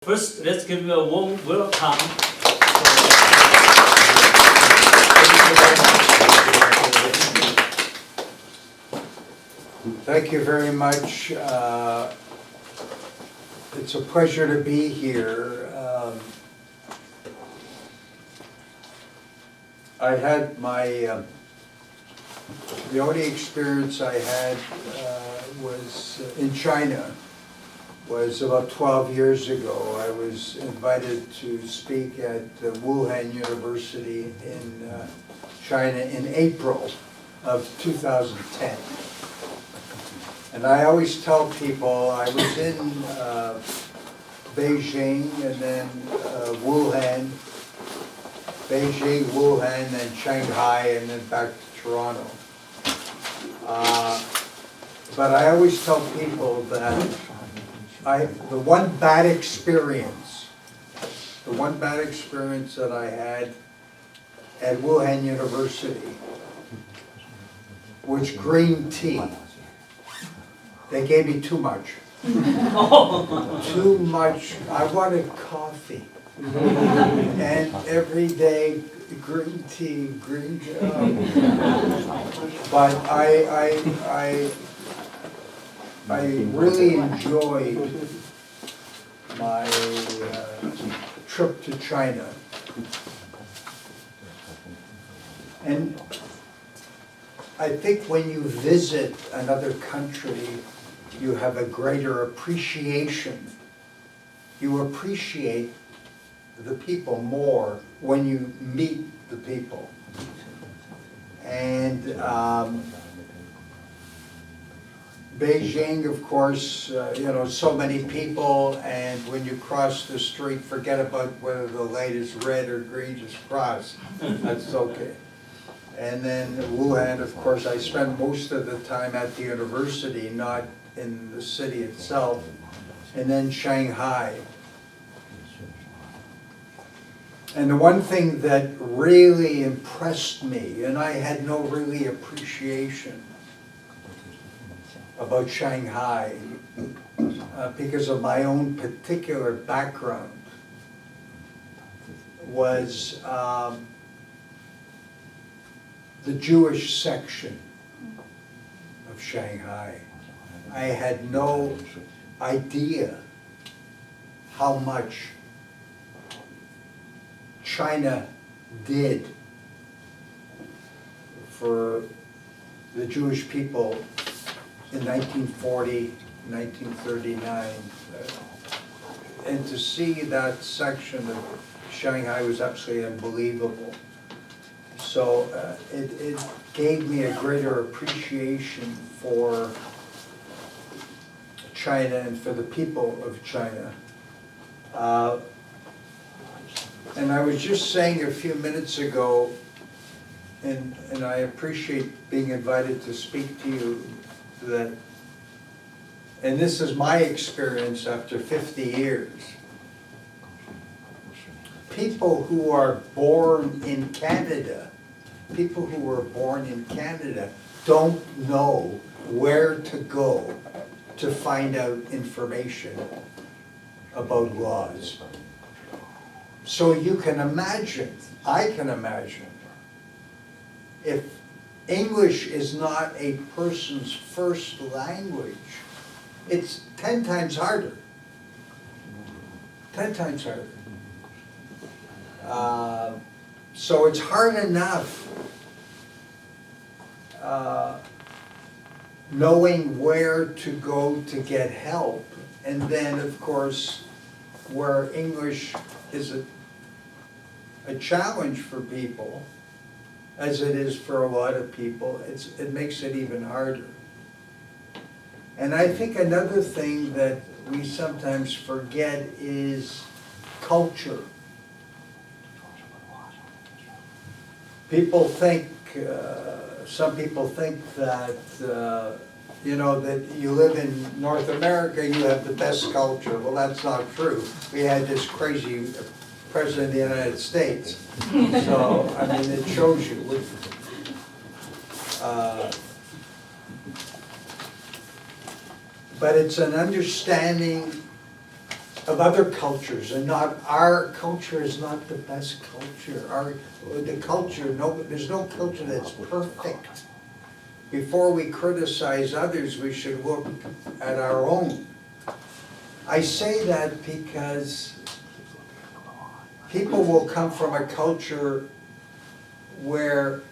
First, let's give you a warm welcome. Thank you very much. It's a pleasure to be here. I had the only experience I had was in China. Was about 12 years ago. I was invited to speak at Wuhan University in China in April of 2010. And I always tell people I was in Beijing and then Wuhan, Beijing, Wuhan, then Shanghai, and then back to Toronto. But I always tell people that the one bad experience that I had at Wuhan University was green tea. They gave me too much. Too much. I wanted coffee. And every day, green tea, But I really enjoyed my trip to China. And I think when you visit another country, you have a greater appreciation. You appreciate the people more when you meet the people. And Beijing, of course, so many people, and when you cross the street, forget about whether the light is red or green, just cross. That's okay. And then Wuhan, of course, I spent most of the time at the university, not in the city itself. And then Shanghai. And the one thing that really impressed me, and I had no really appreciation about Shanghai because of my own particular background, was the Jewish section of Shanghai. I had no idea how much China did for the Jewish people in 1940, 1939. And to see that section of Shanghai was absolutely unbelievable. So it gave me a greater appreciation for China and for the people of China. And I was just saying a few minutes ago, and I appreciate being invited to speak to you, that, and this is my experience after 50 years, people who are born in Canada, don't know where to go to find out information about laws. So you can imagine, I can imagine, if English is not a person's first language, it's 10 times harder. 10 times harder. So it's hard enough knowing where to go to get help, and then of course where English is a challenge for people, as it is for a lot of people, it makes it even harder. And I think another thing that we sometimes forget is culture. People think, some people think that, that you live in North America, you have the best culture. Well, that's not true. We had this crazy President of the United States. So, I mean, it shows you. But it's an understanding of other cultures, and not, our culture is not the best culture. The culture, there's no culture that's perfect. Before we criticize others, we should look at our own. I say that because people will come from a culture where,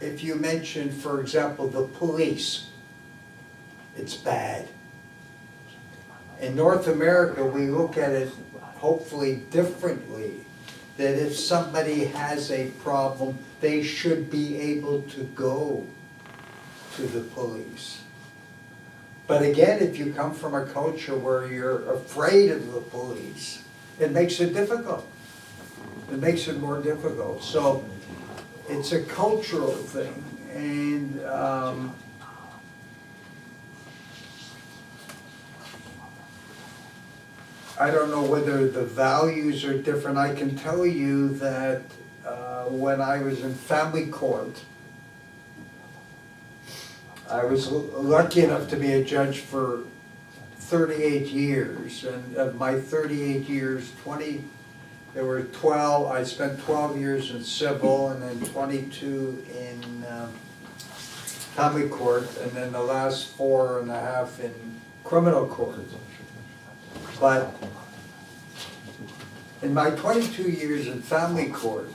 if you mention, for example, the police, it's bad. In North America, we look at it hopefully differently, that if somebody has a problem, they should be able to go to the police. But again, if you come from a culture where you're afraid of the police, it makes it difficult. It makes it more difficult. So it's a cultural thing, and I don't know whether the values are different. I can tell you that when I was in family court, I was lucky enough to be a judge for 38 years, and of my 38 years, there were 12, I spent 12 years in civil, and then 22 in family court, and then the last 4.5 in criminal court. But in my 22 years in family court,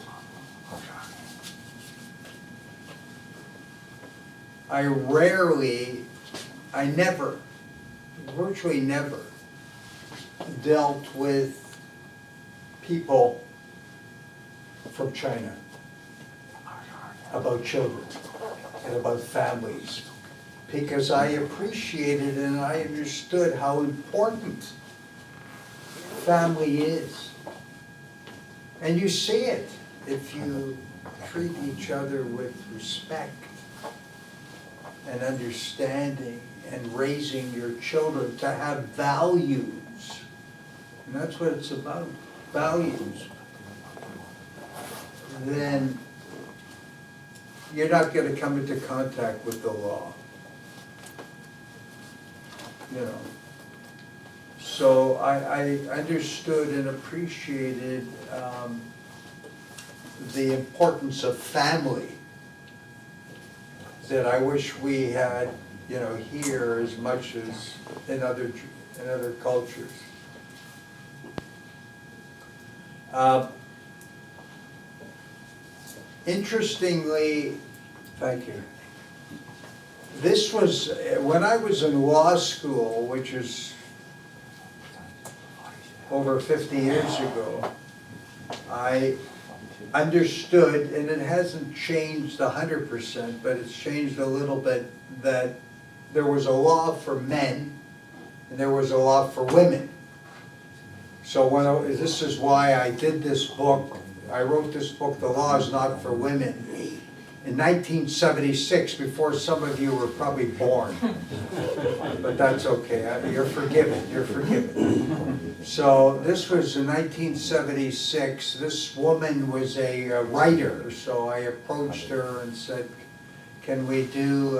virtually never dealt with people from China about children and about families, because I appreciated and I understood how important family is. And you see it if you treat each other with respect and understanding and raising your children to have values. And that's what it's about, values. Then you're not going to come into contact with the law. You know. So I understood and appreciated the importance of family that I wish we had, you know, here as much as in other cultures. Interestingly, thank you. This was, when I was in law school, which is over 50 years ago, I understood, and it hasn't changed 100%, but it's changed a little bit, that there was a law for men and there was a law for women. So this is why I did this book. I wrote this book, The Law is Not for Women, in 1976, before some of you were probably born. But that's okay, you're forgiven, you're forgiven. So this was in 1976. This woman was a writer, so I approached her and said, can we do,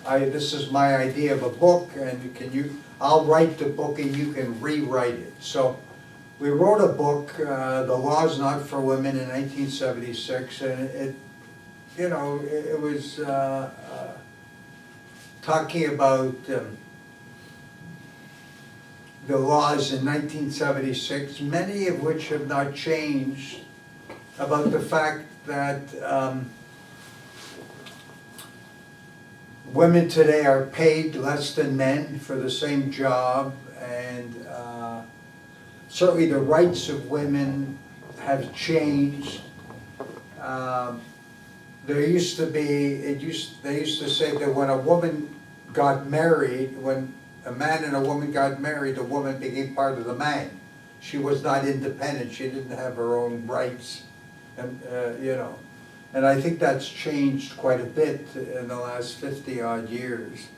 this is my idea of a book, and I'll write the book and you can rewrite it. So we wrote a book, The Law is Not for Women, in 1976, and it was talking about the laws in 1976, many of which have not changed, about the fact that women today are paid less than men for the same job, and certainly the rights of women have changed. There used to be, they used to say that when a woman got married, when a man and a woman got married, the woman became part of the man. She was not independent, she didn't have her own rights, and and I think that's changed quite a bit in the last 50-odd years.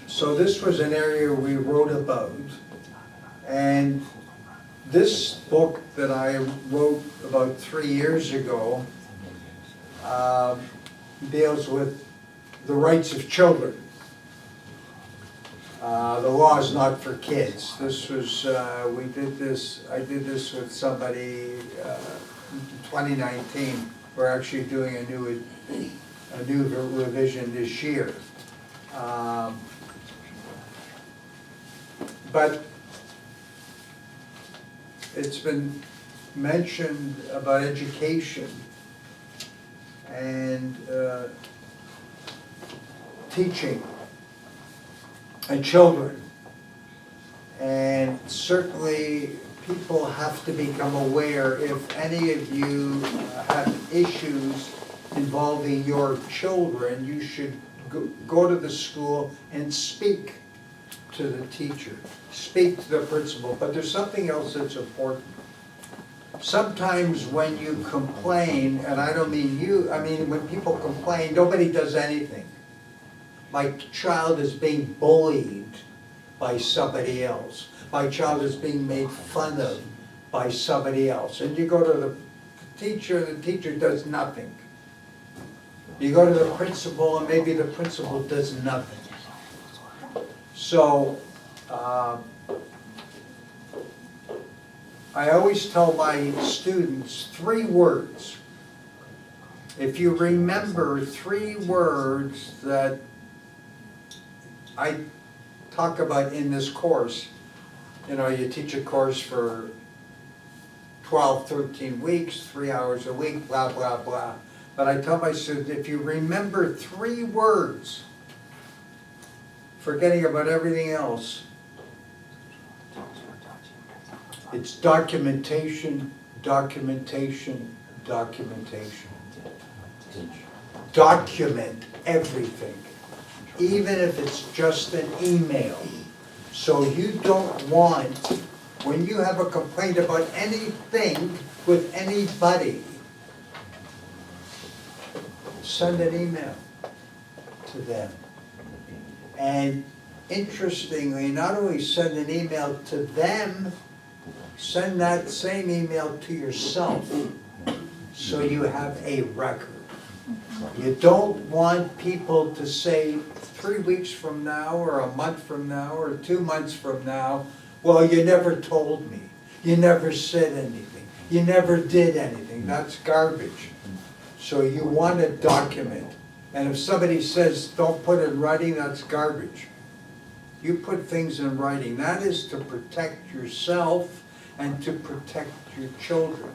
So this was an area we wrote about, and this book that I wrote about 3 years ago deals with the rights of children. The law is not for kids. This was, I did this with somebody in 2019. We're actually doing a new revision this year. But it's been mentioned about education and teaching and children. And certainly people have to become aware, if any of you have issues involving your children, you should go to the school and speak to the teacher, speak to the principal. But there's something else that's important. Sometimes when you complain, and I don't mean you, I mean when people complain, nobody does anything. My child is being bullied by somebody else. My child is being made fun of by somebody else. And you go to the teacher does nothing. You go to the principal, and maybe the principal does nothing. So, I always tell my students 3 words. If you remember 3 words that I talk about in this course, you know, you teach a course for 12, 13 weeks, 3 hours a week, blah, blah, blah. But I tell my students, if you remember 3 words, forgetting about everything else, it's documentation, documentation, documentation. Document everything, even if it's just an email. So you don't want, when you have a complaint about anything with anybody, send an email to them. And interestingly, not only send an email to them, send that same email to yourself so you have a record. You don't want people to say 3 weeks from now or a month from now or 2 months from now, well, you never told me. You never said anything. You never did anything. That's garbage. So you want to document. And if somebody says, don't put it in writing, that's garbage. You put things in writing. That is to protect yourself and to protect your children.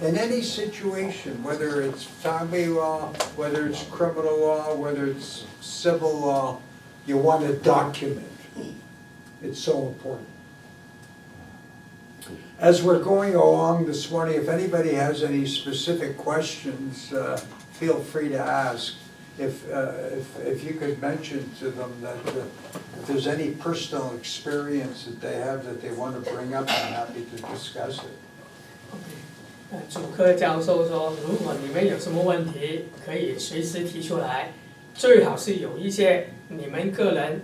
In any situation, whether it's family law, whether it's criminal law, whether it's civil law, you want to document. It's so important. As we're going along this morning, if anybody has any specific questions, feel free to ask. If you could mention to them that if there's any personal experience that they have that they want to bring up, I'm happy to discuss it. 主科教授说，如果你们有什么问题，可以随时提出来，最好是有一些你们个人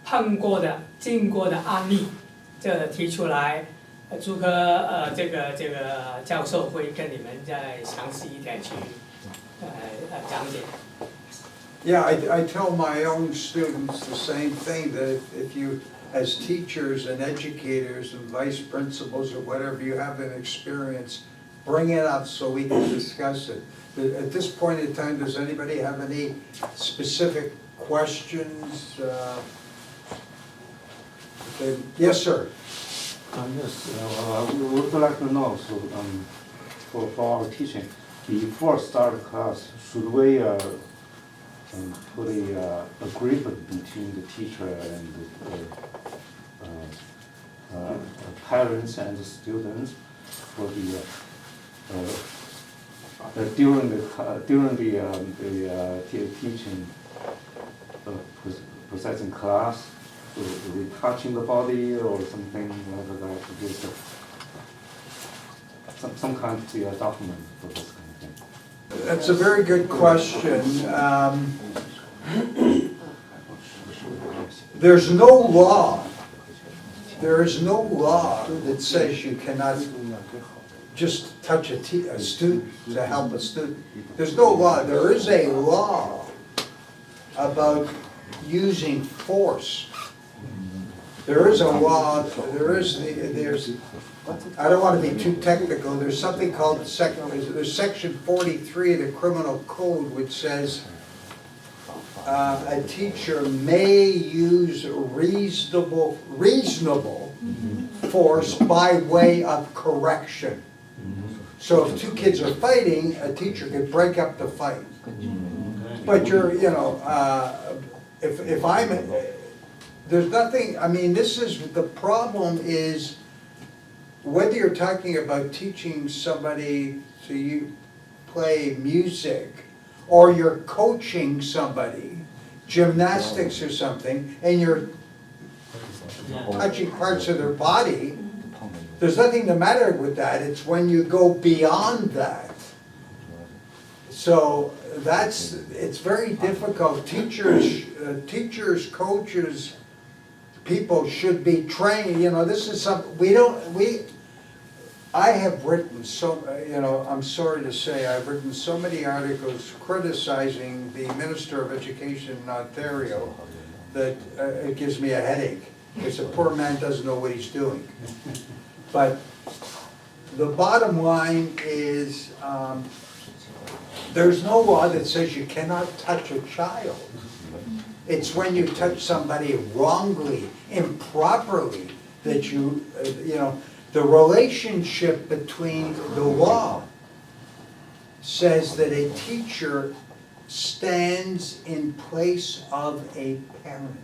碰过的、经过的案例，这提出来，主科这个教授会跟你们再详细一点去讲解。Yeah, I tell my own students the same thing, that if you, as teachers and educators and vice principals or whatever, you have an experience, bring it up so we can discuss it. At this point in time, does anybody have any specific questions? Yes, sir. Yes, we would like to know, so for our teaching, before start class, should we put a agreement between the teacher and the parents and the students for during the teaching processing class, is it touching the body or something like that? Just some kind of document for this kind of thing. That's a very good question. There's no law. There is no law that says you cannot just touch a student to help a student. There's no law. There is a law about using force there is a law, there's, I don't want to be too technical, there's something called there's section 43 of the criminal code which says a teacher may use reasonable force by way of correction. So if two kids are fighting, a teacher could break up the fight. But if I'm, there's nothing, I mean, the problem is, whether you're talking about teaching somebody to play music, or you're coaching somebody, gymnastics or something, and you're touching parts of their body, there's nothing the matter with that. It's when you go beyond that. So it's very difficult. Teachers, coaches, people should be trained. This is something I have written I'm sorry to say, I've written so many articles criticizing the Minister of Education in Ontario that it gives me a headache, because the poor man doesn't know what he's doing. But the bottom line is, there's no law that says you cannot touch a child. It's when you touch somebody wrongly, improperly, that the relationship between the law says that a teacher stands in place of a parent.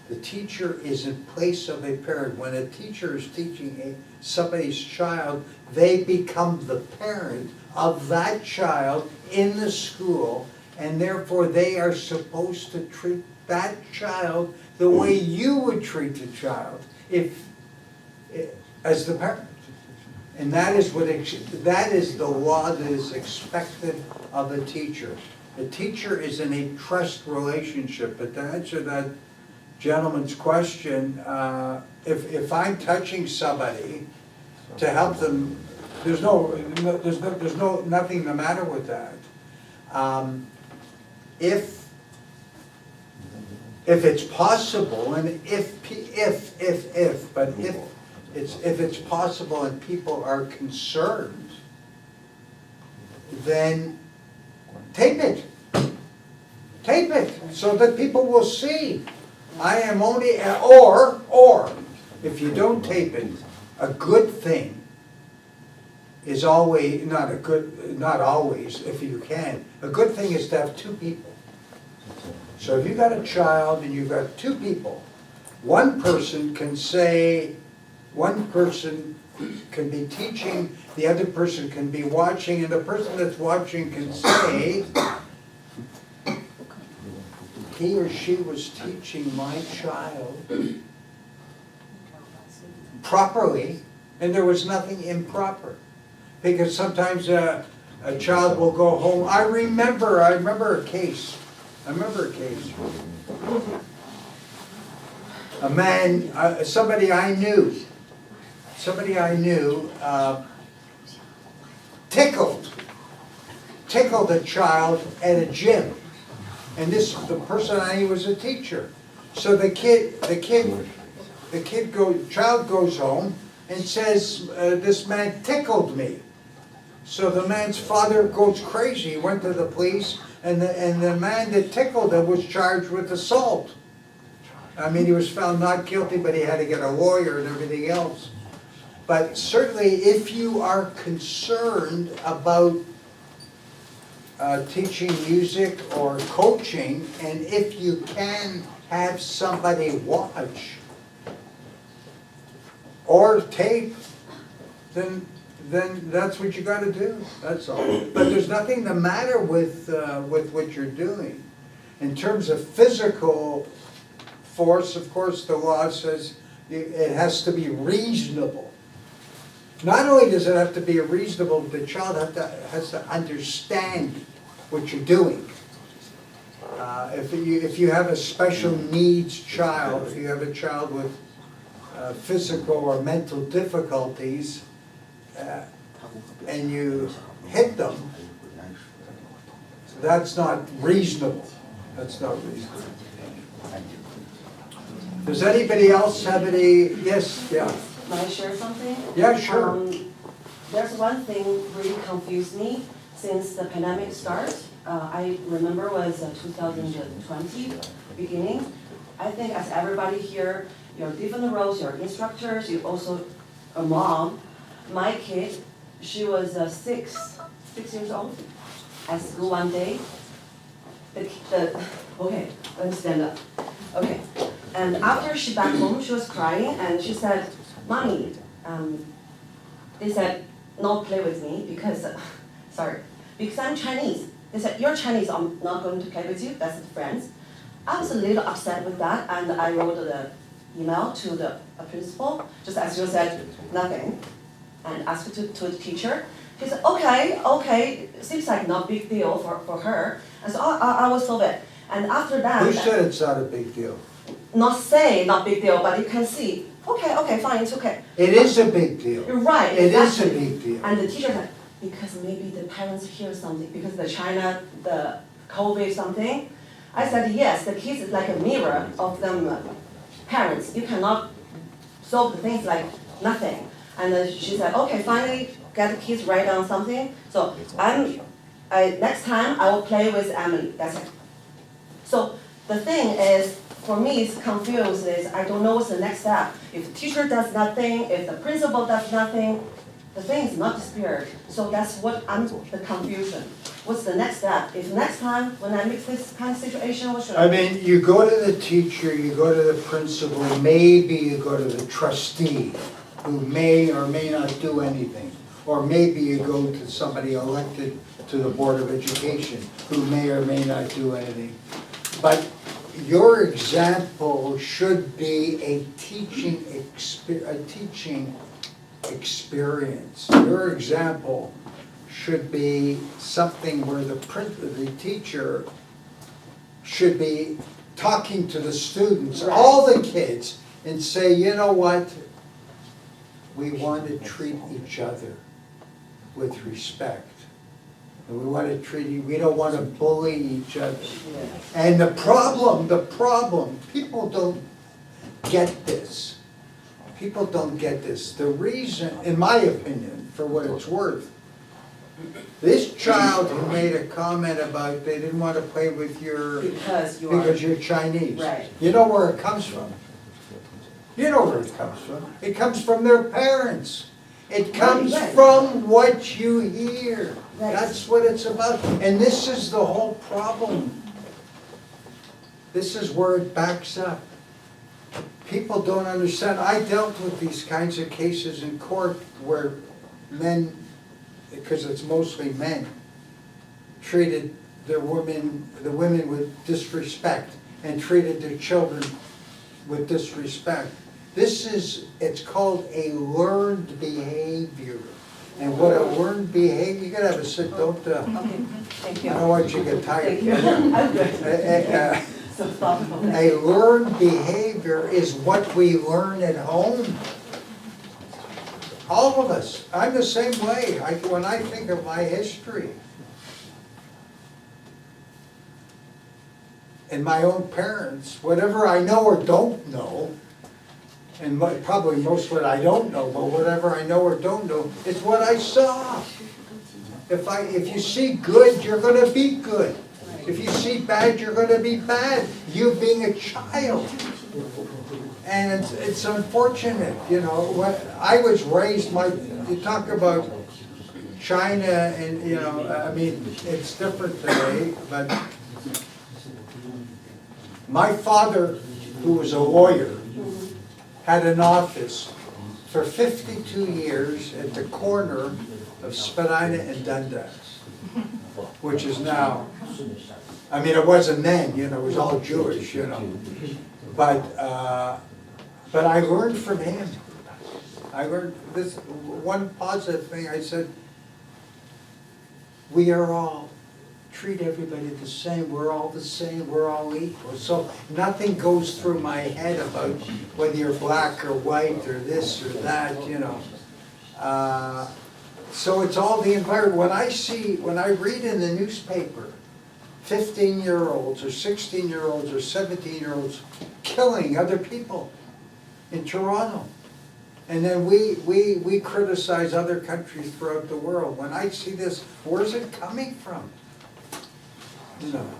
The teacher is in place of a parent. When a teacher is teaching somebody's child, they become the parent of that child in the school, and therefore they are supposed to treat that child the way you would treat the child as the parent. And that is the law that is expected of a teacher. The teacher is in a trust relationship. But to answer that gentleman's question, if I'm touching somebody to help them, there's nothing the matter with that. If it's possible, and if it's possible and people are concerned, then tape it so that people will see. I am only, or if you don't tape it, a good thing is always, not always, if you can, a good thing is to have two people. So if you've got a child and you've got two people, one person can be teaching, the other person can be watching, and the person that's watching can say, he or she was teaching my child properly, and there was nothing improper. Because sometimes a child will go home. I remember a case. A man, somebody I knew, tickled a child at a gym. And the person I knew was a teacher. So child goes home and says, this man tickled me. So the man's father goes crazy. He went to the police, and the man that tickled him was charged with assault. I mean, he was found not guilty, but he had to get a lawyer and everything else. But certainly, if you are concerned about teaching music or coaching, and if you can have somebody watch or tape, then that's what you got to do. That's all. But there's nothing the matter with what you're doing. In terms of physical force, of course, the law says it has to be reasonable. Not only does it have to be reasonable, the child has to understand what you're doing. If you have a special needs child, if you have a child with physical or mental difficulties, and you hit them, that's not reasonable. That's not reasonable. Does anybody else have any, yes, yeah, May I share something? yeah, sure. There's one thing really confused me since the pandemic started. I remember was 2020 beginning. I think as everybody here, you're different roles, you're instructors, you're also a mom. My kid, she was 6 years old at school one day. Okay, let me stand up. Okay, and after she back home, she was crying and she said, "Mommy," they said, "No, play with me because, because I'm Chinese." They said, "You're Chinese, I'm not going to play with you, that's friends." I was a little upset with that and I wrote the email to the principal, just as you said, nothing, and asked to the teacher. She said, okay, seems like not big deal for her. And so I will solve it. And after that. Who said it's not a big deal? Not say not big deal, but you can see, okay, fine, it's okay. It is a big deal. You're right, It is a exactly. big deal. And the teacher said, because maybe the parents hear something, because the China, the COVID something. I said, yes, the kids is like a mirror of them parents. You cannot solve the things like nothing. And then she said, okay, finally get the kids write down something. So next time I will play with Emily, that's it. So the thing is, for me, it's confused is I don't know what's the next step. If the teacher does nothing, if the principal does nothing, the thing is not disappeared. So that's what I'm the confusion. What's the next step? If next time when I meet this kind of situation, what should I I do? mean, you go to the teacher, you go to the principal, maybe you go to the trustee, who may or may not do anything. Or maybe you go to somebody elected to the Board of Education, who may or may not do anything. But your example should be a teaching experience. Your example should be something where the teacher should be talking to the students, all the kids, and say, you know what? We want to treat each other with respect. And we don't want to bully each other. And the problem, people don't get this. People don't get this. The reason, in my opinion, for what it's worth, this child who made a comment about they didn't want to play with Because you're Chinese. Right. You know where it comes from? You know where it comes from. It comes from their parents. It comes Right. from what you hear. Right. That's what it's about. And this is the whole problem. This is where it backs up. People don't understand. I dealt with these kinds of cases in court where men, because it's mostly men, treated the women with disrespect and treated their children with disrespect. It's called a learned behavior. And what a learned behavior, you gotta have a sit, don't, Okay, thank you. I don't want you to get tired. Thank you. I'm good. So thoughtful. A learned behavior is what we learn at home. All of us. I'm the same way. When I think of my history and my own parents, whatever I know or don't know, and probably most what I don't know, but whatever I know or don't know, it's what I saw. If you see good, you're gonna be good. If you see bad, you're gonna be bad. You being a child. And it's unfortunate, you know, when I was raised, you talk about China and, you know, I mean, it's different today, but my father, who was a lawyer, had an office for 52 years at the corner of Spadina and Dundas, which is now, I mean, it wasn't then, you know, it was all Jewish, you know. But I learned from him. I learned this one positive thing. I said, we are all, treat everybody the same. We're all the same. We're all equal. So nothing goes through my head about whether you're black or white or this or that, you know. So it's all the environment. When I read in the newspaper, 15-year-olds or 16-year-olds or 17-year-olds killing other people in Toronto. And then we criticize other countries throughout the world. When I see this, where's it coming from? You know.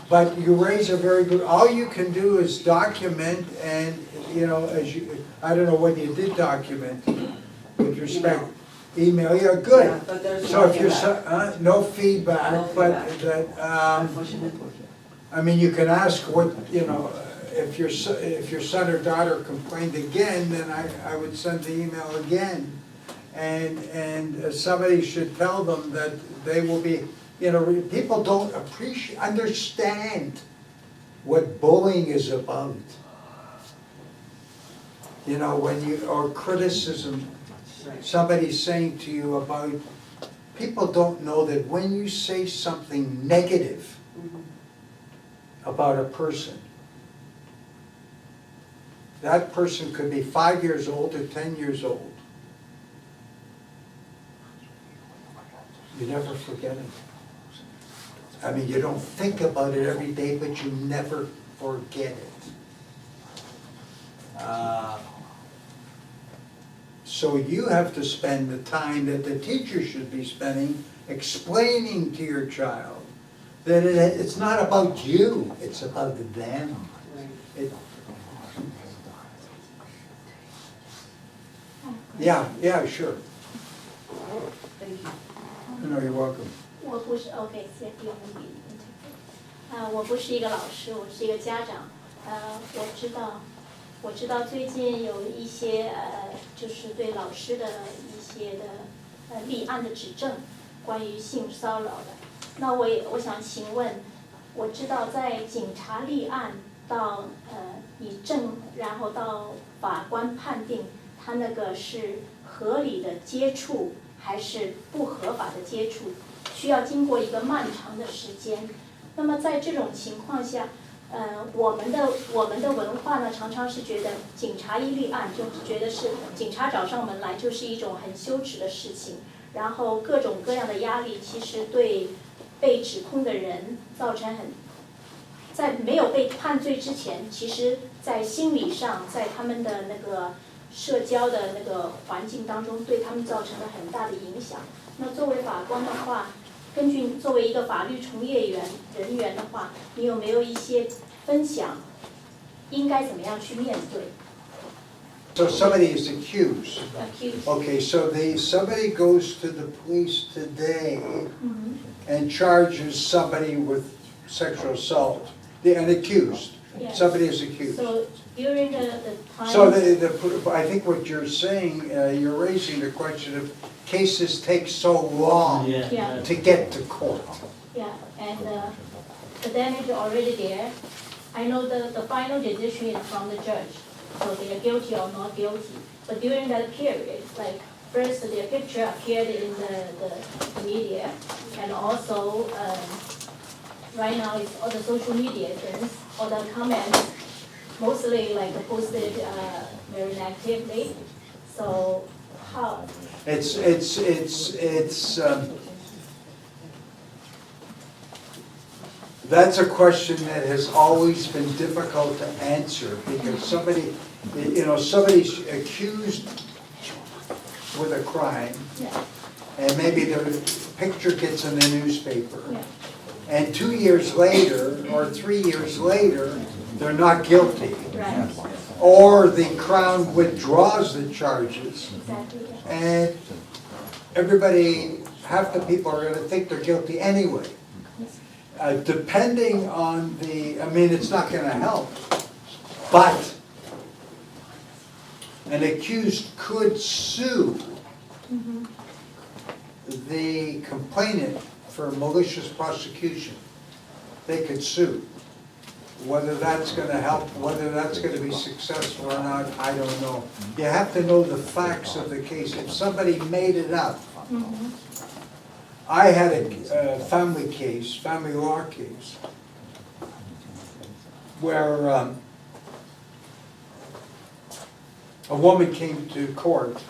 But you raise a very good, all you can do is document and, you know, I don't know whether you did document with respect. Email, yeah, good. Yeah, but there's So if no you're, feedback. no feedback, No but feedback. that, I mean, you can ask what, you know, if your son or daughter complained again, then I would send the email again. And somebody should tell them that they will be, you know, people don't understand what bullying is about. You know, or criticism, somebody's saying to you about, people don't know that when you say something negative about a person, that person could be 5 years old or 10 years old. You never forget it. I mean, you don't think about it every day, but you never forget it. So you have to spend the time that the teacher should be spending explaining to your child that it's not about you, it's about them. Yeah, sure. Thank you. No, you're welcome. 我不是 OK， 用笔 interview。我不是一个老师，我是一个家长。我知道最近有一些就是对老师的一些的立案的指证，关于性骚扰的。那我想请问，我知道在警察立案到以证，然后到法官判定，他那个是合理的接触还是不合法的接触，需要经过一个漫长的时间。那么在这种情况下，我们的文化呢，常常是觉得警察一立案，就是觉得是警察找上门来就是一种很羞耻的事情，然后各种各样的压力，其实对被指控的人造成在没有被判罪之前，其实在心理上，在他们的那个社交的那个环境当中，对他们造成了很大的影响。那作为法官的话，根据作为一个法律从业人员的话，你有没有一些分享，应该怎么样去面对 So somebody is accused. accused？ Okay, so somebody goes to the police today and charges somebody with sexual assault. An accused. Yes. Somebody is accused. So during the time. So I think what you're saying, you're raising the question of cases take so long Yeah. to get to court. Yeah, and the damage already there. I know the final decision is from the judge, so they are guilty or not guilty. But during that period, like first their picture appeared in the media, and also right now it's all the social media things, all the comments, mostly like posted very negatively. So how? That's a question that has always been difficult to answer because somebody's accused with a crime, Yeah. and maybe their picture gets in the newspaper, Yeah. and 2 years later or 3 years later, they're not guilty. Right. Or the Crown withdraws the charges, Exactly. and half the people are gonna think they're guilty anyway. Depending on it's not gonna help, but an accused could sue the complainant for malicious prosecution. They could sue. Whether that's gonna help, whether that's gonna be successful or not, I don't know. You have to know the facts of the case. If somebody made it up. I had a family law case, where a woman came to court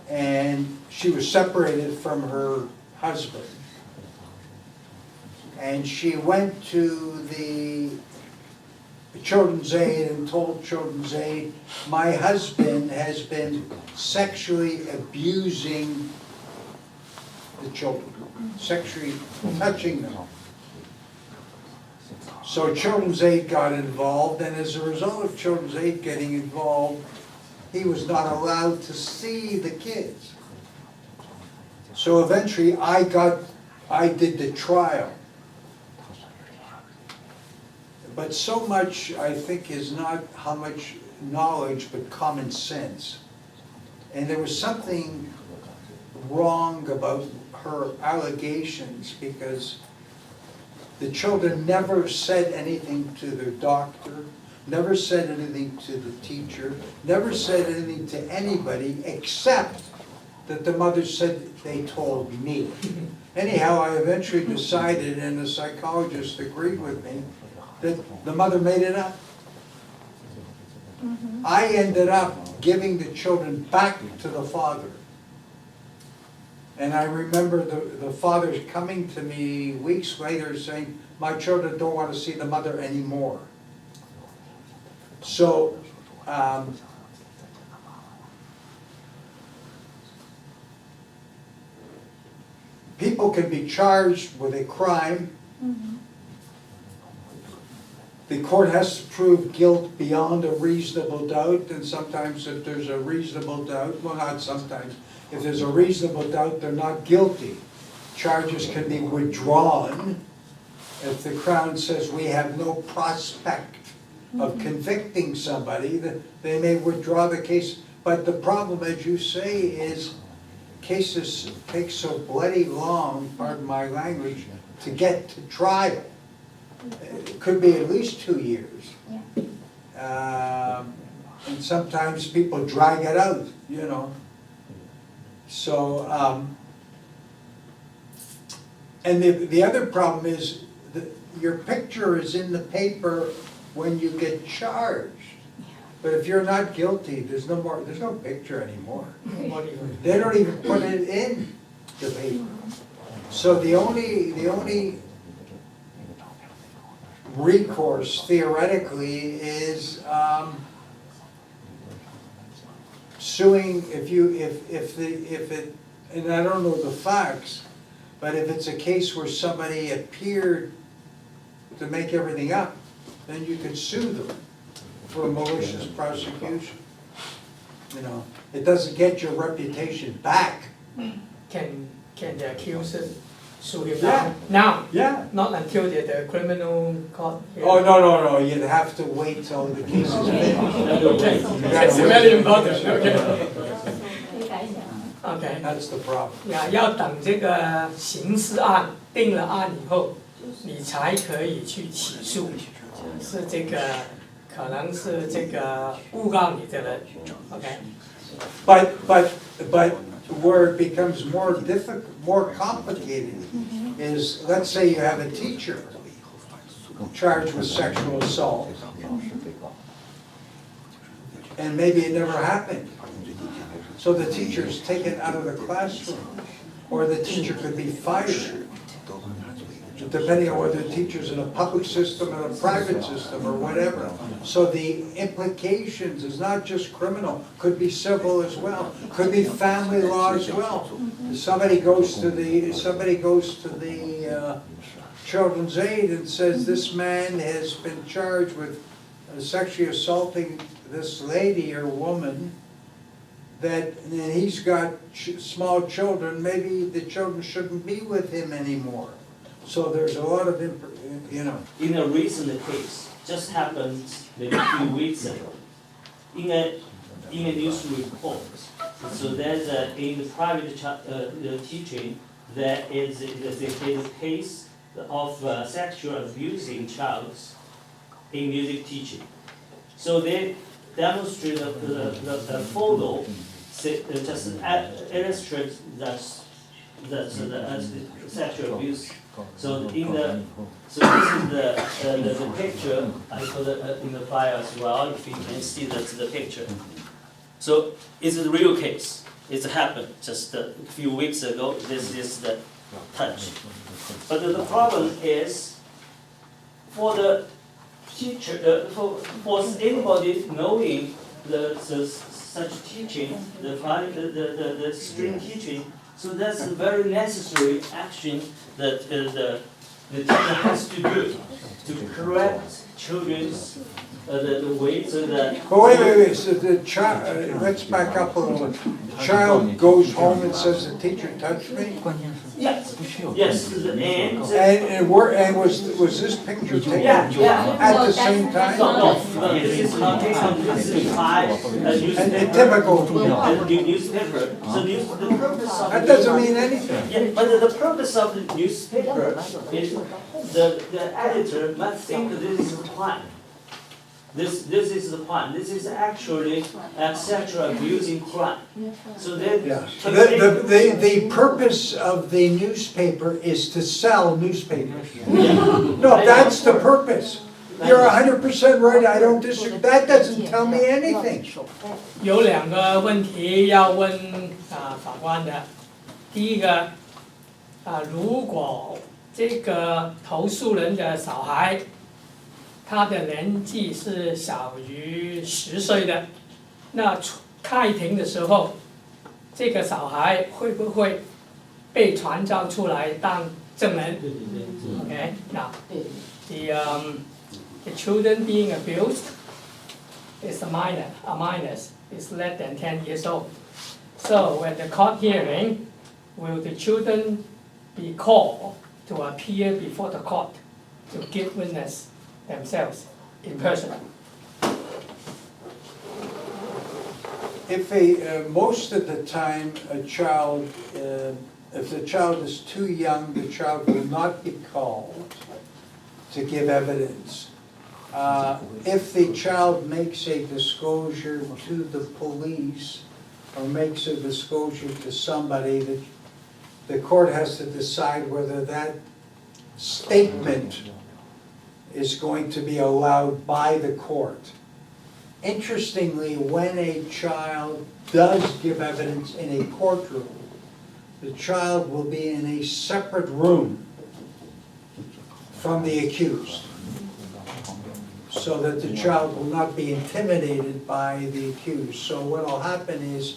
and she was separated from her husband. And she went to the Children's Aid and told Children's Aid, my husband has been sexually abusing the children, sexually touching them. So Children's Aid got involved, and as a result of Children's Aid getting involved, he was not allowed to see the kids. So eventually I did the trial. But so much, I think, is not how much knowledge, but common sense. And there was something wrong about her allegations, because the children never said anything to their doctor, never said anything to the teacher, never said anything to anybody, except that the mother said they told me. Anyhow, I eventually decided, and the psychologist agreed with me, that the mother made it up. I ended up giving the children back to the father. And I remember the father coming to me weeks later saying, my children don't want to see the mother anymore. So, people can be charged with a crime. The court has to prove guilt beyond a reasonable doubt, and sometimes if there's a reasonable doubt, well, not sometimes, if there's a reasonable doubt, they're not guilty. Charges can be withdrawn if the Crown says we have no prospect of convicting somebody, they may withdraw the case. But the problem, as you say, is cases take so bloody long, pardon my language, to get to trial. It could be at least 2 years. And sometimes people drag it out, you know. So, and the other problem is that your picture is in the paper when you get charged. But if you're not guilty, there's no picture anymore. They don't even put it in the paper. So the only recourse theoretically is suing if it, and I don't know the facts, but if it's a case where somebody appeared to make everything up, then you could sue them for a malicious prosecution. You know, it doesn't get your reputation back. Can the accused sue him Yeah. now? Yeah. Not until the criminal court hearing. Oh, no, you'd have to wait till the case is finished. Okay, You that's gotta very wait. important. Okay. 可以改一下。 Okay. That's the problem. 要等这个刑事案定了案以后，你才可以去起诉，是这个可能是这个诬告你的人 ，OK？ But where it becomes more difficult, more complicated, is let's say you have a teacher charged with sexual assault, and maybe it never happened. So the teacher is taken out of the classroom, or the teacher could be fired, depending on whether the teacher's in a public system or a private system or whatever. So the implications is not just criminal, could be civil as well, could be family law as well. Somebody goes to the Children's Aid and says this man has been charged with sexually assaulting this lady or woman, that and he's got small children, maybe the children shouldn't be with him anymore. So there's a lot of, you know. In a recent case, just happened maybe a few weeks ago, in a news report. So there's in the private teaching, there is a case of sexual abusing child in music teaching. So they demonstrate the photo just illustrates that the sexual abuse. So this is the picture I put in the file as well. If you can see that's the picture. So it's a real case. It's happened just a few weeks ago. This is touch. But the problem is, for the teacher, for anybody knowing such teaching, the string teaching, so that's a very necessary action that the teacher has to do to correct children's the way so that. But wait, so the child, let's back up a little. Child goes home and says, the teacher touched me? Yes, yes, And was this picture taken yeah. at the same time? No, this is by a newspaper. A typical, Newspaper. So the purpose of. that doesn't mean anything. Yeah, but the purpose of the newspaper is the editor must think this is the plan. This is the plan. This is actually a sexual abusing plan. So then. Yeah. The purpose of the newspaper is to sell newspapers. No, that's the purpose. You're 100% right, I don't disagree. That doesn't tell me anything. 有2个问题要问法官的。第一个如果这个投诉人的小孩，他的年纪是小于10岁的，那开庭的时候，这个小孩会不会被传召出来当证人 ？Okay, now the children being abused is a minors is less than 10 years old. So when the court hearing, will the children be called to appear before the court to give witness themselves in person? If most of the time a child, if the child is too young, the child will not be called to give evidence. If the child makes a disclosure to the police or makes a disclosure to somebody, the court has to decide whether that statement is going to be allowed by the court. Interestingly, when a child does give evidence in a courtroom, the child will be in a separate room from the accused, so that the child will not be intimidated by the accused. So what will happen is,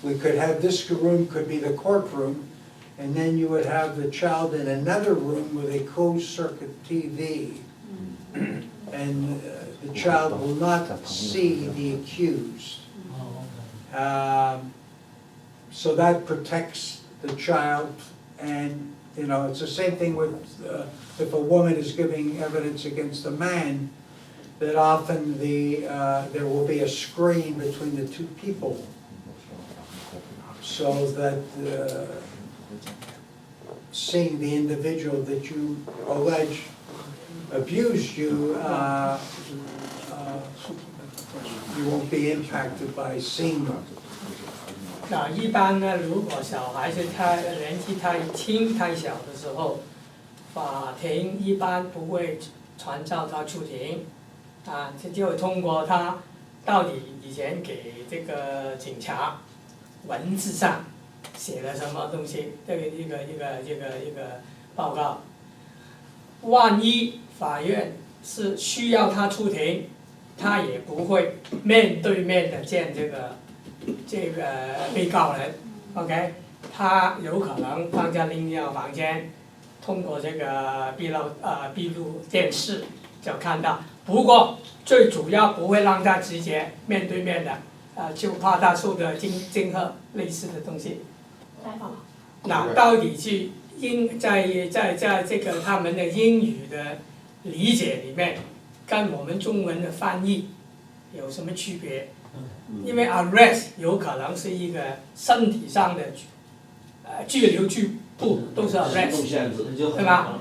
we could have this room could be the courtroom, and then you would have the child in another room with a closed circuit TV. And the child will not see the accused. So that protects the child, and it's the same thing with if a woman is giving evidence against a man, that often there will be a screen between the two people, so that seeing the individual that you allege abused you, you won't be impacted by seeing them. 那一般呢，如果小孩是年纪太轻太小的时候，法庭一般不会传召他出庭，这就通过他到底以前给这个警察文字上写了什么东西，这个一个报告。万一法院是需要他出庭，他也不会面对面的见这个被告人 ，OK， 他有可能放在另一个房间，通过这个闭路电视就看到。不过最主要不会让他直接面对面的，就怕他受的惊吓类似的东西。那到底是在这个他们的英语的理解里面，跟我们中文的翻译有什么区别？因为 arrest 有可能是一个身体上的拘留拘捕，都是 arrest， 对吧？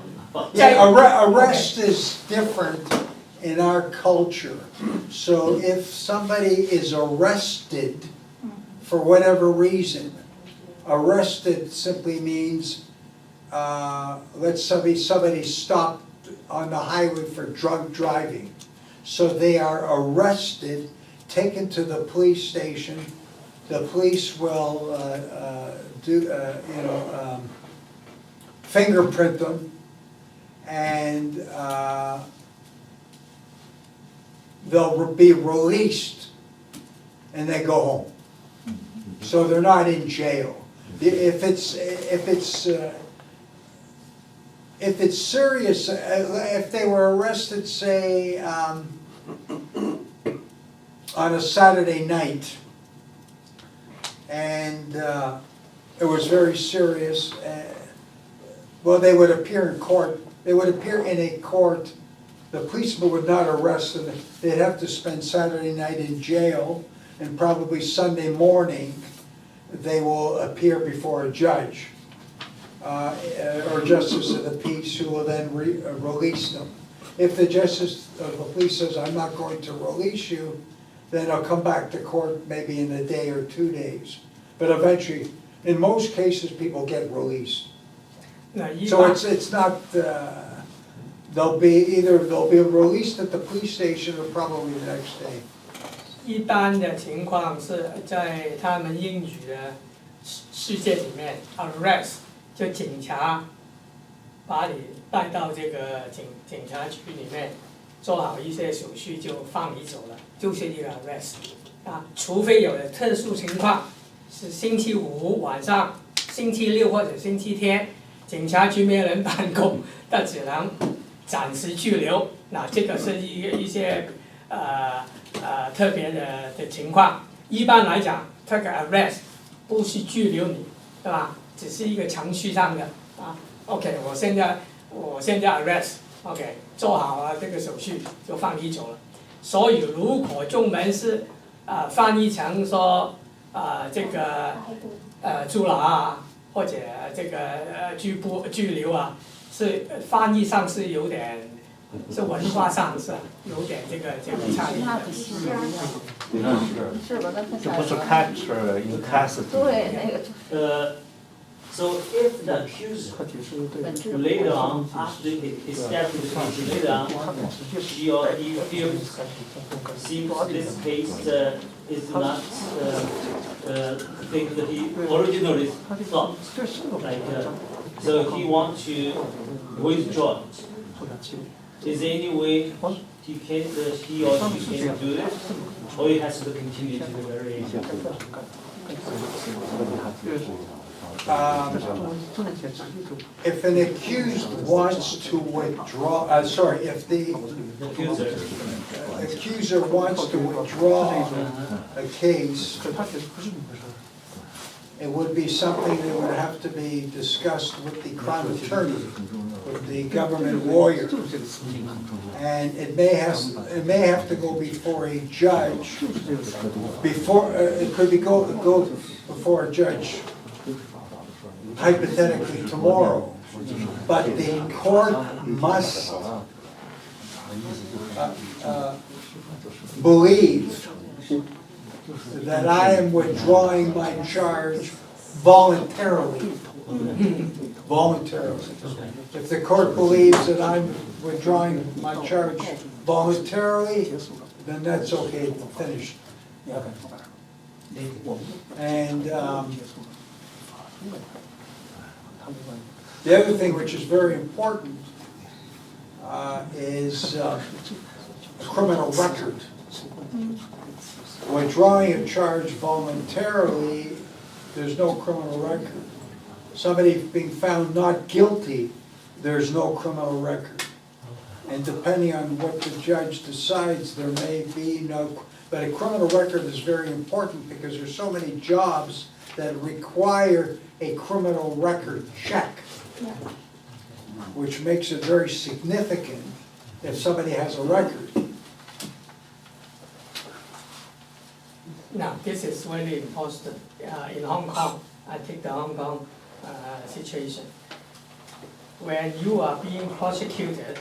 Yeah, arrest is different in our culture. So if somebody is arrested for whatever reason, arrested simply means let's say somebody stopped on the highway for drug driving. So they are arrested, taken to the police station. The police will fingerprint them, and they'll be released, and they go home. So they're not in jail. If it's serious, if they were arrested, say, on a Saturday night, and it was very serious, well, they would appear in court. They would appear in a court. The policeman would not arrest them. They'd have to spend Saturday night in jail, and probably Sunday morning they will appear before a judge or justice of the peace, who will then release them. If the justice of the police says, I'm not going to release you, then they'll come back to court maybe in a day or 2 days. But eventually, in most cases, people get released. So it's not, they'll be released at the police station or probably the next day. 一般的情况是在他们英语的世界里面 ，arrest 就警察把你带到这个警察局里面，做好一些手续就放你走了，就是一个 arrest 啊，除非有的特殊情况是星期五晚上、星期六或者星期天，警察局没有人办公，那只能暂时拘留。那这个是一些特别的情况。一般来讲，这个 arrest 不是拘留你，对吧？只是一个程序上的啊。OK， 我现在 arrest，OK， 做好了这个手续就放你走了。所以如果中文是翻译成说这个坐牢啊，或者这个拘留啊，是翻译上是有点。是文化上是有点这个差异的。这不是 capture in custody。对，那个。So if the accuser later on, after he established the case, later on, she or he feels seems this case is not thing that he originally thought, like so he wants to withdraw it. Is there any way he or she can do this, or he has to continue to the very end? If an accused wants to withdraw, if the accuser wants to withdraw a case, it would be something that would have to be discussed with the crime attorney, with the government lawyer, and it may have to go before a judge. It could go before a judge, hypothetically tomorrow, but the court must believe that I am withdrawing my charge voluntarily. Voluntarily. If the court believes that I'm withdrawing my charge voluntarily, then that's okay, finished. And the other thing which is very important is a criminal record. Withdrawing a charge voluntarily, there's no criminal record. Somebody being found not guilty, there's no criminal record. And depending on what the judge decides, there may be no, but a criminal record is very important because there's so many jobs that require a criminal record check, which makes it very significant if somebody has a record. Now, this is really important. In Hong Kong, I take the Hong Kong situation. When you are being prosecuted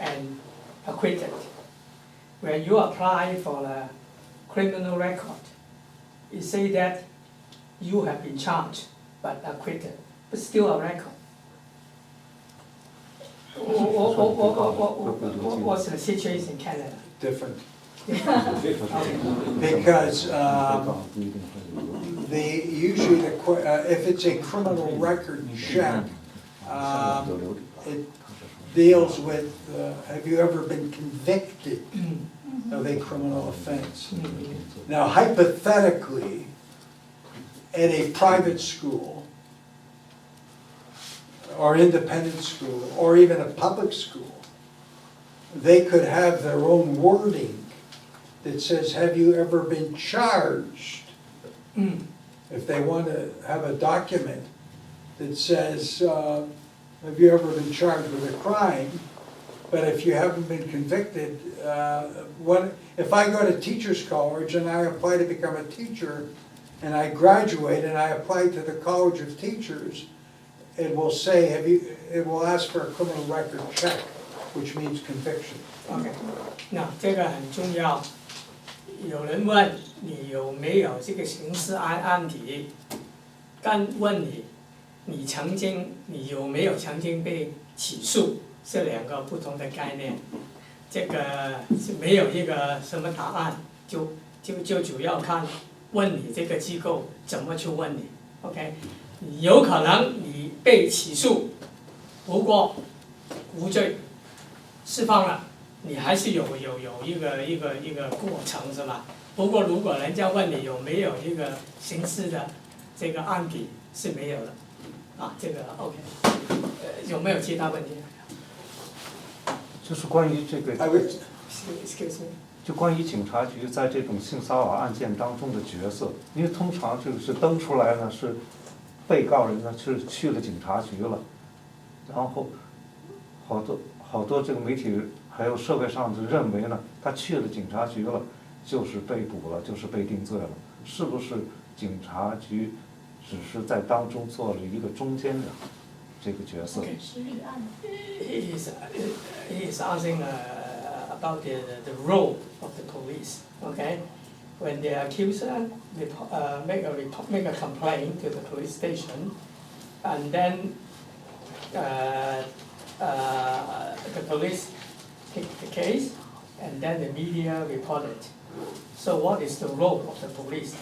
and acquitted, when you apply for a criminal record, it say that you have been charged but acquitted, but still a record. What's the situation in Canada? Different. Because usually if it's a criminal record check, it deals with, have you ever been convicted of a criminal offense? Now hypothetically, at a private school, or independent school, or even a public school, they could have their own wording that says, have you ever been charged? If they want to have a document that says, have you ever been charged with a crime? But if you haven't been convicted, if I go to teachers college and I apply to become a teacher, and I graduate and I apply to the College of Teachers, it will say, it will ask for a criminal record check, which means conviction. OK， 那这个很重要。有人问你有没有这个刑事案底，问你你有没有曾经被起诉，是两个不同的概念。这个是没有一个什么答案，就主要看问你这个机构怎么去问你。OK， 有可能你被起诉，不过无罪，释放了。你还是有一个过程是吧？不过如果人家问你有没有一个刑事的这个案底，是没有的，啊，这个 OK， 有没有其他问题？就是关于这个， Excuse me。就关于警察局在这种性骚扰案件当中的角色，因为通常就是登出来呢是被告人呢是去了警察局了，然后好多这个媒体还有社会上就认为呢，他去了警察局了，就是被捕了，就是被定罪了，是不是警察局只是在当中做了一个中间的这个角色？ 是立案。He is asking about the role of the police. Okay, when the accuser make a complaint to the police station, and then the police take the case, and then the media report it. So what is the role of the police?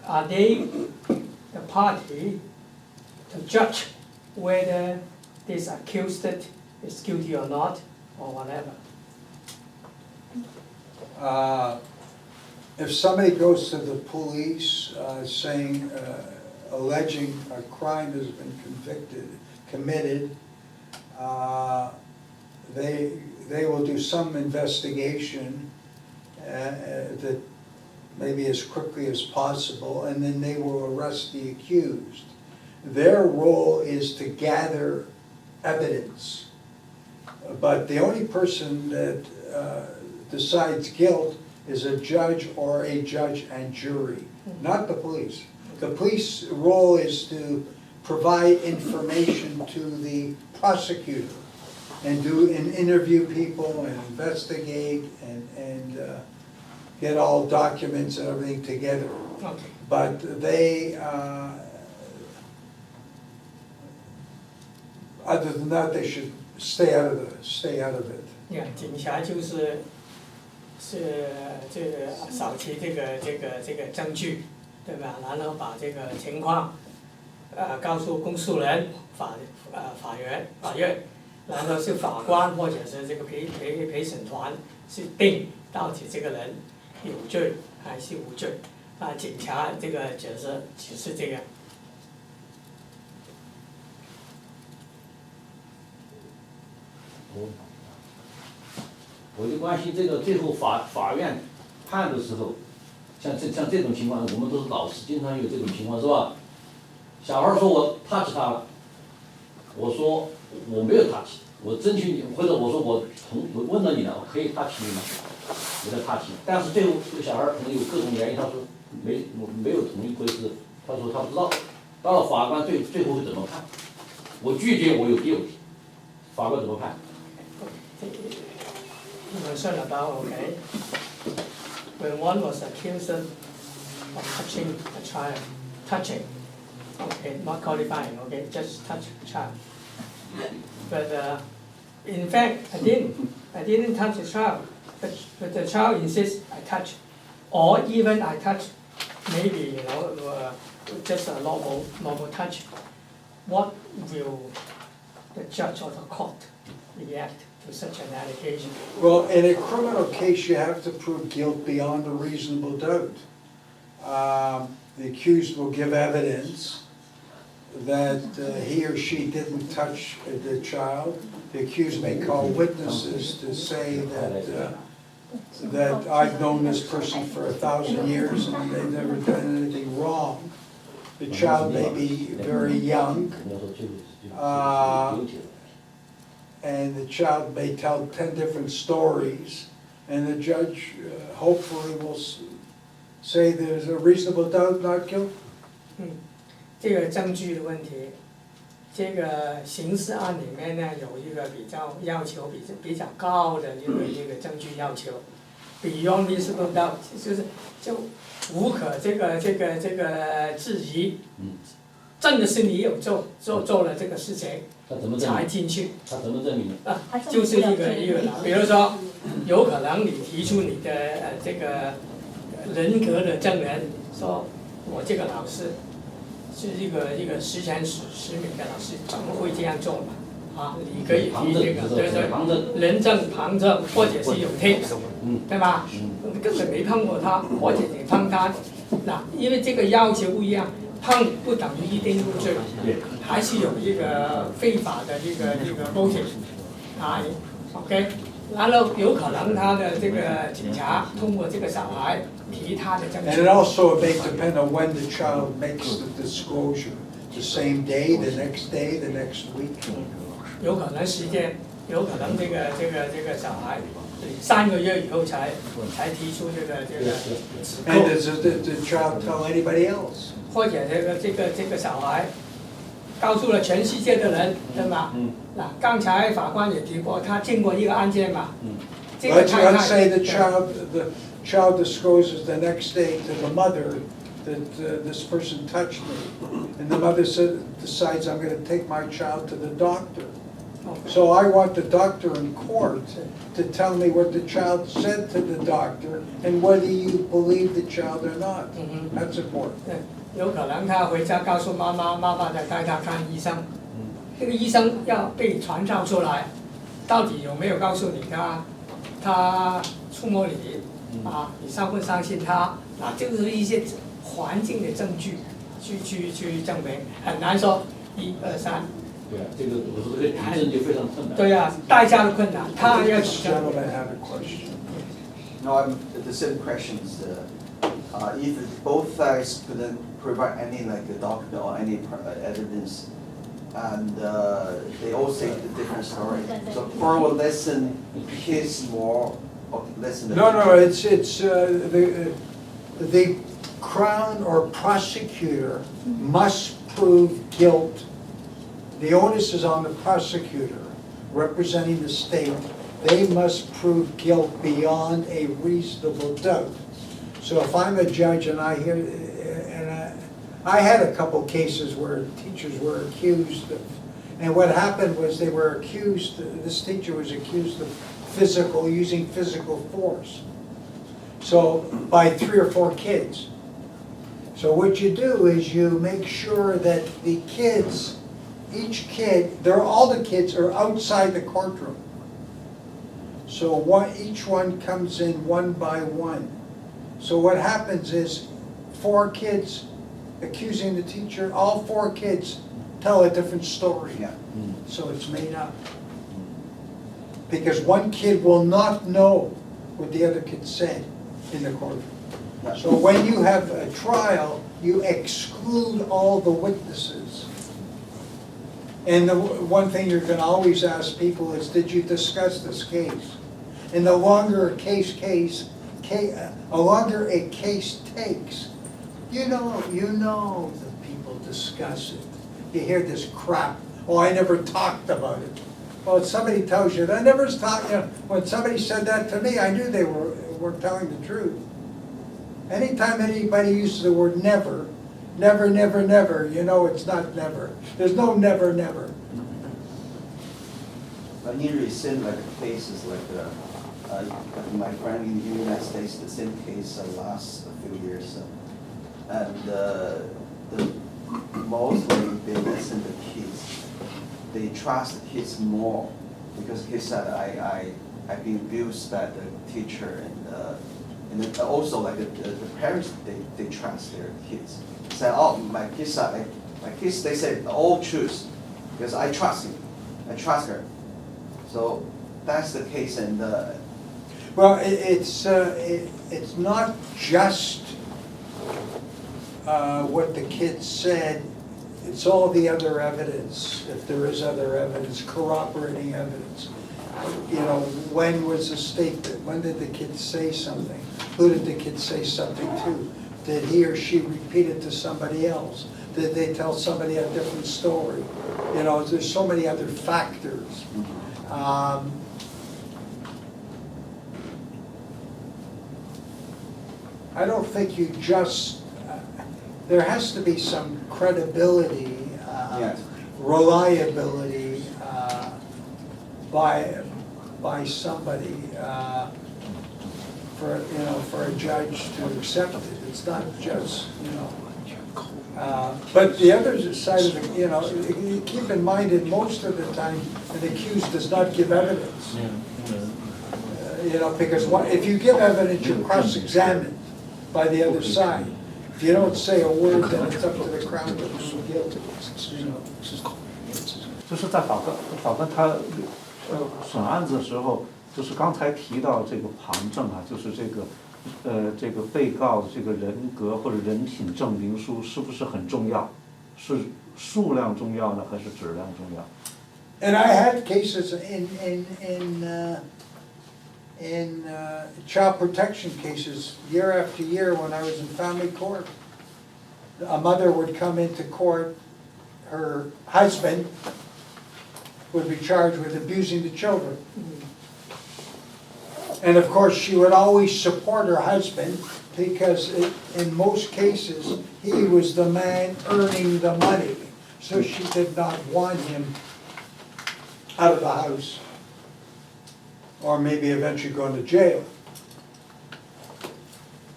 Are they the party to judge whether this accused is guilty or not, or whatever? If somebody goes to the police saying, alleging a crime has been committed, they will do some investigation that maybe as quickly as possible, and then they will arrest the accused. Their role is to gather evidence, but the only person that decides guilt is a judge or a judge and jury, not the police. The police role is to provide information to the prosecutor and interview people and investigate and get all documents and everything together. Okay. But they, other than that, they should stay out of it. Yeah, 警察是这个扫集这个证据，对吧？然后把这个情况告诉公诉人、法院，然后是法官或者是这个陪审团去定到底这个人有罪还是无罪。警察这个角色只是这样。我就关心这个最后法院判的时候，像这种情况，我们都是老师，经常有这种情况是吧？小孩说我 touch 他了，我说我没有 touch， 我争取你，或者我说我问了你了，我可以 touch 你吗？我在 touch， 但是最后这个小孩可能有各种原因，他说我没有同意回事，他说他不知道，到了法官最后会怎么判？我拒绝，我有 guilt， 法官怎么判？ Concerned about, okay, when one was accused of touching a child, okay, not qualifying, okay, just touch a child. But in fact, I didn't touch the child, but the child insists I touch, or even I touch, maybe just a normal touch. what will the judge or the court react to such an allegation? Well, in a criminal case, you have to prove guilt beyond a reasonable doubt. The accused will give evidence that he or she didn't touch the child. The accused may call witnesses to say that I've known this person for 1,000 years and they've never done anything wrong. The child may be very young, and the child may tell 10 different stories, and the judge hopefully will say there's a reasonable doubt not guilty. 这个证据的问题，这个刑事案里面呢有一个比较要求比较高的一个证据要求 ，beyond reasonable doubt， 就无可这个质疑，真的是你有做了这个事情，才进去。他怎么证明？就是一个，比如说，有可能你提出你的这个人格的证人，说我这个老师是一个实权实名的老师，怎么会这样做嘛？啊，你可以提这个，对，人证、旁证，或者是有 tape， 对吧？你根本没碰过他，或者你碰他，那因为这个要求不一样，碰不等于一定入罪，还是有一个非法的一个 motive， 啊 ，OK。然后有可能他的这个警察通过这个小孩提他的证据。And it also may depend on when the child makes the disclosure. The same day, the next day, the next week. 有可能时间，有可能这个小孩3个月以后才提出这个指控。 And does the child tell anybody else? 或者这个小孩告诉了全世界的人，对吧？那刚才法官也提过，他经过一个案件嘛。这个 Let's say the child discloses the next day to the mother that this person touched me, and the mother decides I'm going to take my child to the doctor. So I want the doctor in court to tell me what the child said to the doctor and whether you believe the child or not. That's important. 有可能他回家告诉妈妈再带他看医生，这个医生要被传召出来，到底有没有告诉你他触摸你啊？你相不相信他？啊，这个是一些环境的证据，去证明，很难说1、2、3。对啊，这个我说这个提证就非常困难。对啊，代价的困难，他要 This gentleman had a question. No, the same questions. If both sides couldn't provide any like a document or any evidence, and they all say a different story. So court will listen his more or listen. No, it's the Crown or prosecutor must prove guilt. The onus is on the prosecutor representing the state. They must prove guilt beyond a reasonable doubt. So if I'm a judge and I hear, and I had a couple cases where teachers were accused of, and what happened was they were accused, this teacher was accused of using physical force. So by 3 or 4 kids. So what you do is you make sure that the kids, each kid, all the kids are outside the courtroom. So each one comes in one by one. So what happens is 4 kids accusing the teacher, all 4 kids tell a different story. Yeah. So it's made up. Because one kid will not know what the other kid said in the courtroom. So when you have a trial, you exclude all the witnesses. And the one thing you're going to always ask people is, did you discuss this case? And the longer a case takes, you know that people discuss it. You hear this crap. Oh, I never talked about it. Well, somebody tells you that. I never talked. When somebody said that to me, I knew they were telling the truth. Anytime anybody uses the word never, never, you know it's not never. There's no never. But in recent cases my friend in the United States, the same case last a few years, and mostly they listen to kids. They trust the kids more because kids said I've been abused by the teacher and then also like the parents they trust their kids. Say my kids they say all truth because I trust him, I trust her. So that's the case and. Well, it's not just what the kids said, it's all the other evidence, if there is other evidence, corroborating evidence. You know, when was the statement, when did the kid say something? Who did the kid say something to? Did he or she repeat it to somebody else? Did they tell somebody a different story? You know, there's so many other factors. I don't think you just, there has to be some credibility, Yes. reliability by somebody for a judge to accept it. It's not just, but the other side of it, you keep in mind that most of the time an accused does not give evidence. Because if you give evidence, you're cross-examined by the other side. If you don't say a word, then it's up to the Crown to prove guilty. 就是在法官他审案子的时候，就是刚才提到这个旁证啊，就是这个被告的这个人格或者人品证明书是不是很重要？是数量重要呢，还是质量重要？ And I had cases in child protection cases year after year when I was in family court. A mother would come into court, her husband would be charged with abusing the children. And of course, she would always support her husband because in most cases, he was the man earning the money. So she did not want him out of the house, or maybe eventually going to jail.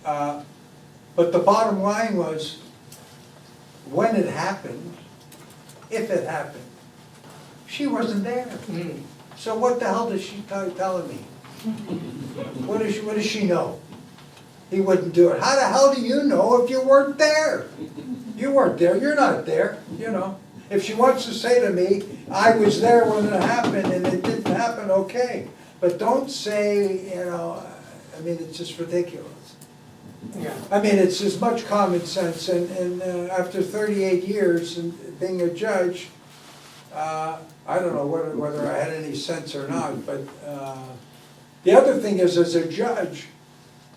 But the bottom line was, when it happened, if it happened, she wasn't there. So what the hell is she telling me? What does she know? He wouldn't do it. How the hell do you know if you weren't there? You weren't there, you're not there, If she wants to say to me, I was there when it happened and it didn't happen, okay. But don't say, it's just ridiculous. Yeah. It's as much common sense, and after 38 years and being a judge, I don't know whether I had any sense or not, but the other thing is, as a judge,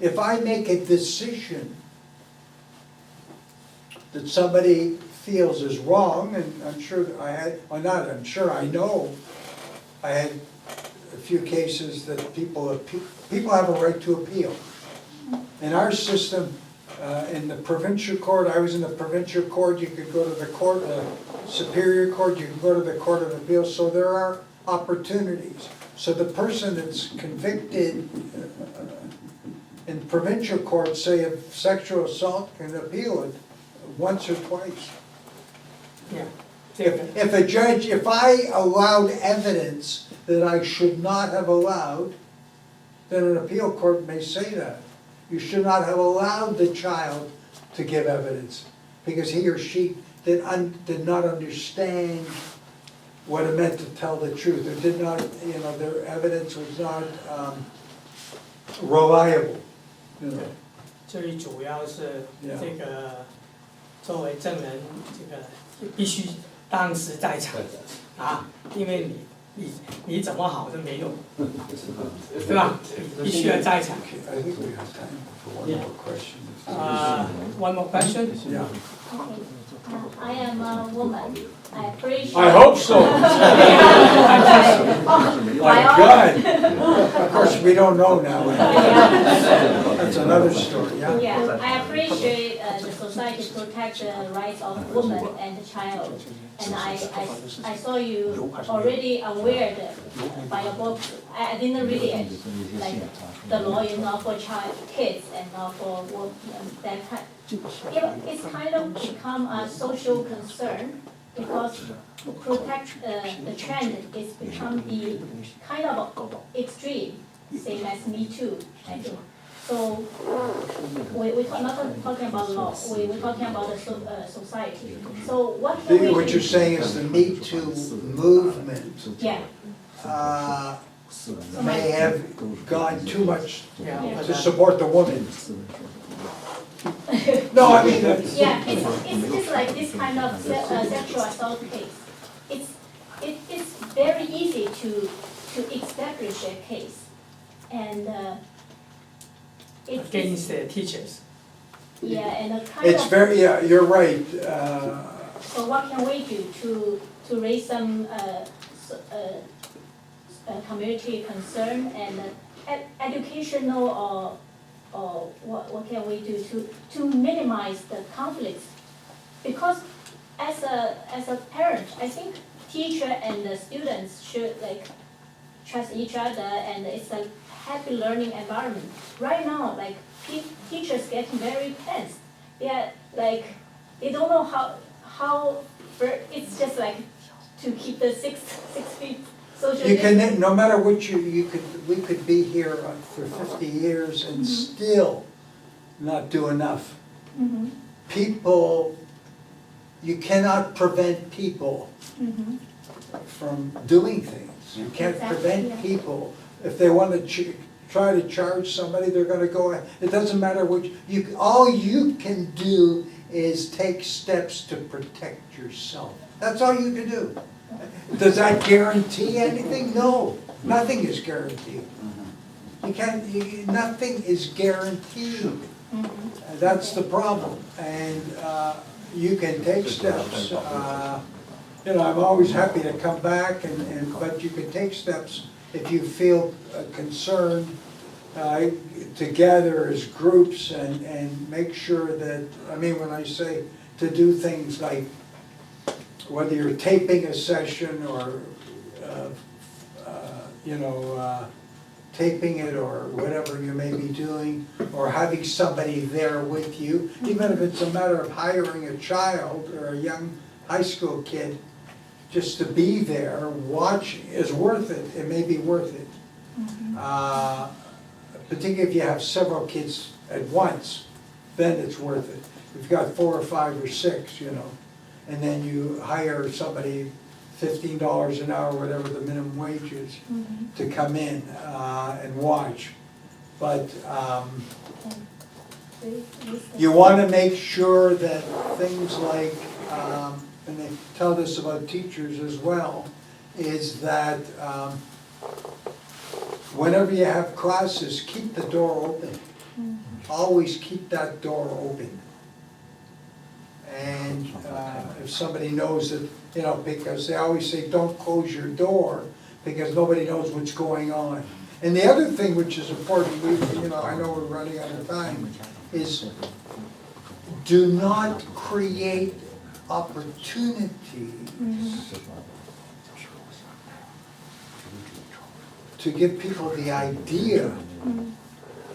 if I make a decision that somebody feels is wrong, and I'm sure I had, or not, I'm sure I know, I had a few cases that people have a right to appeal. In our system, in the provincial court, I was in the provincial court, you could go to the court, superior court, you could go to the court of appeal, so there are opportunities. So the person that's convicted in provincial court, say of sexual assault, can appeal it once or twice. Yeah. If I allowed evidence that I should not have allowed, then an appeal court may say that. You should not have allowed the child to give evidence because he or she did not understand what it meant to tell the truth. Or did not, their evidence was not reliable. 最主要是这个作为证人，这个必须当时在场啊，因为你怎么好都没用，对吧？必须要在场。I think we have time for one more question. One more question? Yeah. I am a woman. I appreciate. I hope so. My God. Of course, we don't know now. That's another story, yeah? Yeah, I appreciate the society protect the rights of woman and the child. And I saw you already aware by your book. I didn't read it, like the law is not for kids and not for women, that kind. It's kind of become a social concern because protect the trend is become the kind of extreme, same as Me Too, I think. So we're not talking about law, we're talking about the society. So what can we do? What you're saying is the Me Too movement Yeah, may have gone too much Yeah. to support the woman. No, I mean, that's. yeah, it's just like this kind of sexual assault case. It's very easy to establish a case, and it's Against the teachers. yeah, and a kind It's of. very, yeah, you're right. So what can we do to raise some community concern and educational or what can we do to minimize the conflicts? Because as a parent, I think teacher and the students should like trust each other, and it's a happy learning environment. Right now, like teachers getting very tense. They are like they don't know how it's just like to keep the 6 feet social You distance. can, no matter what we could be here for 50 years and still not do enough. Mhm, People, you cannot prevent people mhm. from doing things. You can't Exactly, prevent yeah. people. If they want to try to charge somebody, they're gonna go, it doesn't matter what, all you can do is take steps to protect yourself. That's all you can do. Does that guarantee anything? No, nothing is guaranteed. You can't, nothing is guaranteed. That's the problem, and you can take steps. I'm always happy to come back, but you can take steps if you feel concerned to gather as groups and make sure that, when I say to do things like, whether you're taping a session or, taping it or whatever you may be doing, or having somebody there with you, even if it's a matter of hiring a child or a young high school kid, just to be there watching is worth it. It may be worth it. Particularly if you have several kids at once, then it's worth it. If you've got 4 or 5 or 6, and then you hire somebody $15 an hour, whatever the minimum wage is, to come in and watch. But you want to make sure that things like, and they tell this about teachers as well, is that whenever you have classes, keep the door open. Always keep that door open. And if somebody knows that, because they always say, don't close your door, because nobody knows what's going on. And the other thing which is important, I know we're running out of time, is do not create opportunities to give people the idea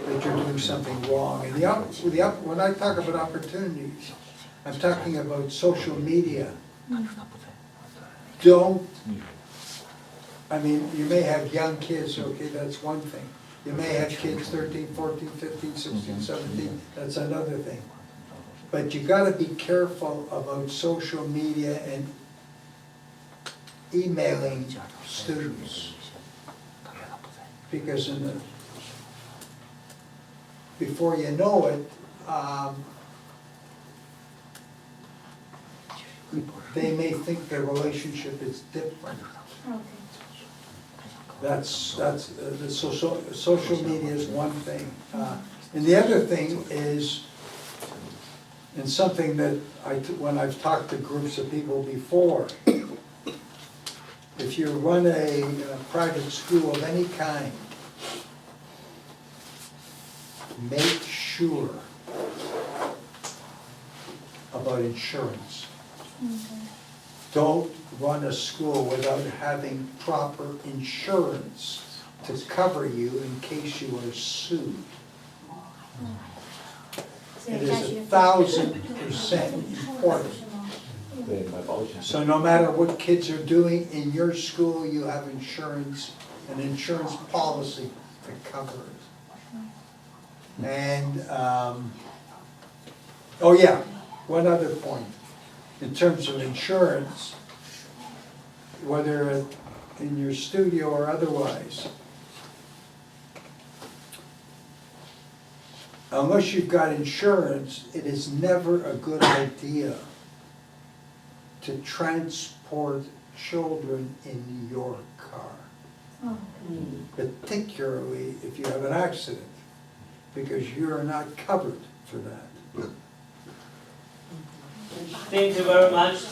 that you're doing something wrong. And when I talk about opportunities, I'm talking about social media. You may have young kids, okay, that's one thing. You may have kids 13, 14, 15, 16, 17, that's another thing. But you gotta be careful about social media and emailing students. Because before you know it, they may think their relationship is different. Okay. That's the social media is one thing. And the other thing is, and something that when I've talked to groups of people before, if you run a private school of any kind, make sure about insurance. Don't run a school without having proper insurance to cover you in case you are sued. It is 1,000% important. 对，买保险。 So no matter what kids are doing in your school, you have insurance, an insurance policy to cover it. And, oh yeah, one other point. In terms of insurance, whether in your studio or otherwise, unless you've got insurance, it is never a good idea to transport children in your car. Particularly if you have an accident, because you are not covered for that. Thank you very much.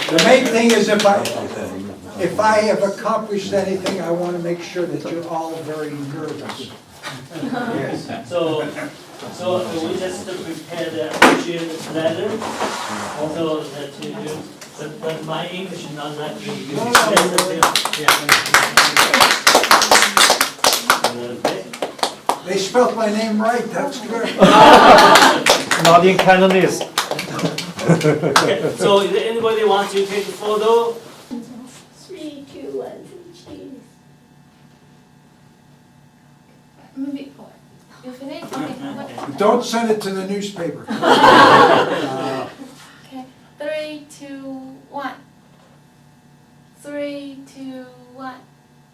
The main thing is if I have accomplished anything, I want to make sure that you're all very nervous. Yes. So we just prepared a appreciation letter, so that you, but my English is not that good. Okay. They spelled my name right, that's good. Not in Cantonese. Okay, so if anybody wants to take a photo? 3, 2, 1, cheese. Maybe you finish? Okay. Don't send it to the newspaper.